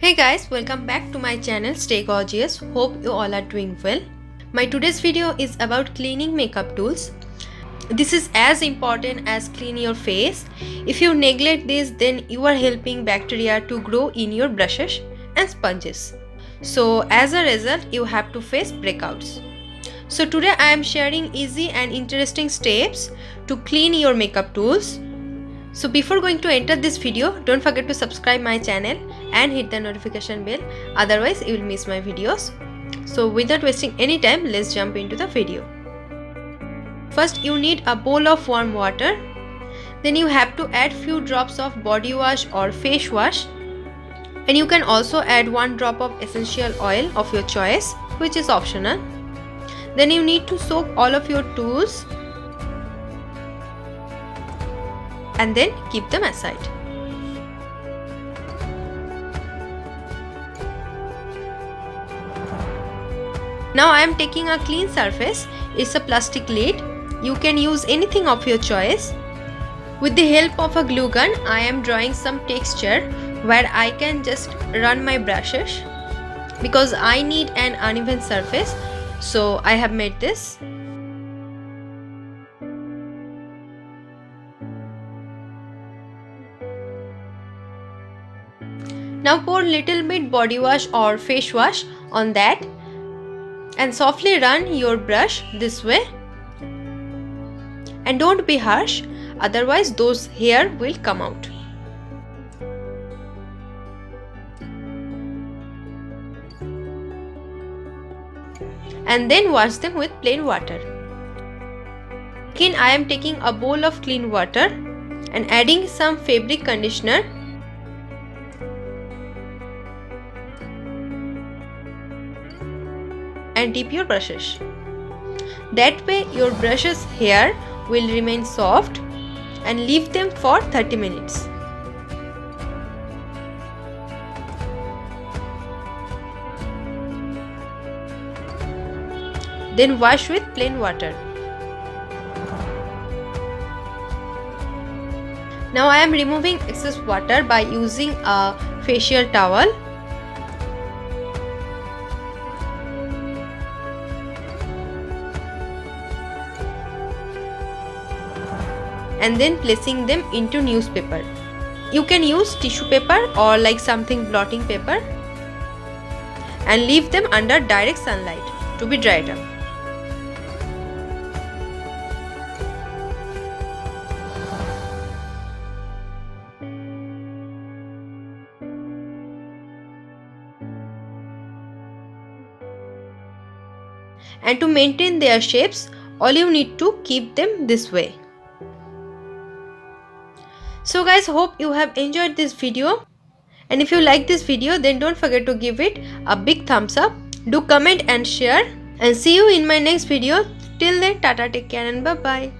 Hey guys, welcome back to my channel Stay Gorgeous. Hope you all are doing well. My today's video is about cleaning makeup tools. This is as important as clean your face. If you neglect this, then you are helping bacteria to grow in your brushes and sponges. So as a result, you have to face breakouts. So today I am sharing easy and interesting steps to clean your makeup tools. So before going to enter this video, don't forget to subscribe my channel and hit the notification bell, otherwise you will miss my videos. So without wasting any time, let's jump into the video. First you need a bowl of warm water. Then you have to add few drops of body wash or face wash. And you can also add 1 drop of essential oil of your choice, which is optional. Then you need to soak all of your tools and then keep them aside. Now I am taking a clean surface. It's a plastic lid. You can use anything of your choice. With the help of a glue gun, I am drawing some texture where I can just run my brushes because I need an uneven surface. So I have made this. Now pour little bit body wash or face wash on that and softly run your brush this way. And don't be harsh, otherwise those hair will come out. And then wash them with plain water. Again I am taking a bowl of clean water and adding some fabric conditioner. And dip your brushes. That way your brushes hair will remain soft, and leave them for 30 minutes. Then wash with plain water. Now I am removing excess water by using a facial towel. And then placing them into newspaper. You can use tissue paper or like something blotting paper and leave them under direct sunlight to be dried up. And to maintain their shapes, all you need to keep them this way. So guys, hope you have enjoyed this video, and if you like this video, then don't forget to give it a big thumbs up. Do comment and share, and see you in my next video. Till then, tata, take care and bye bye.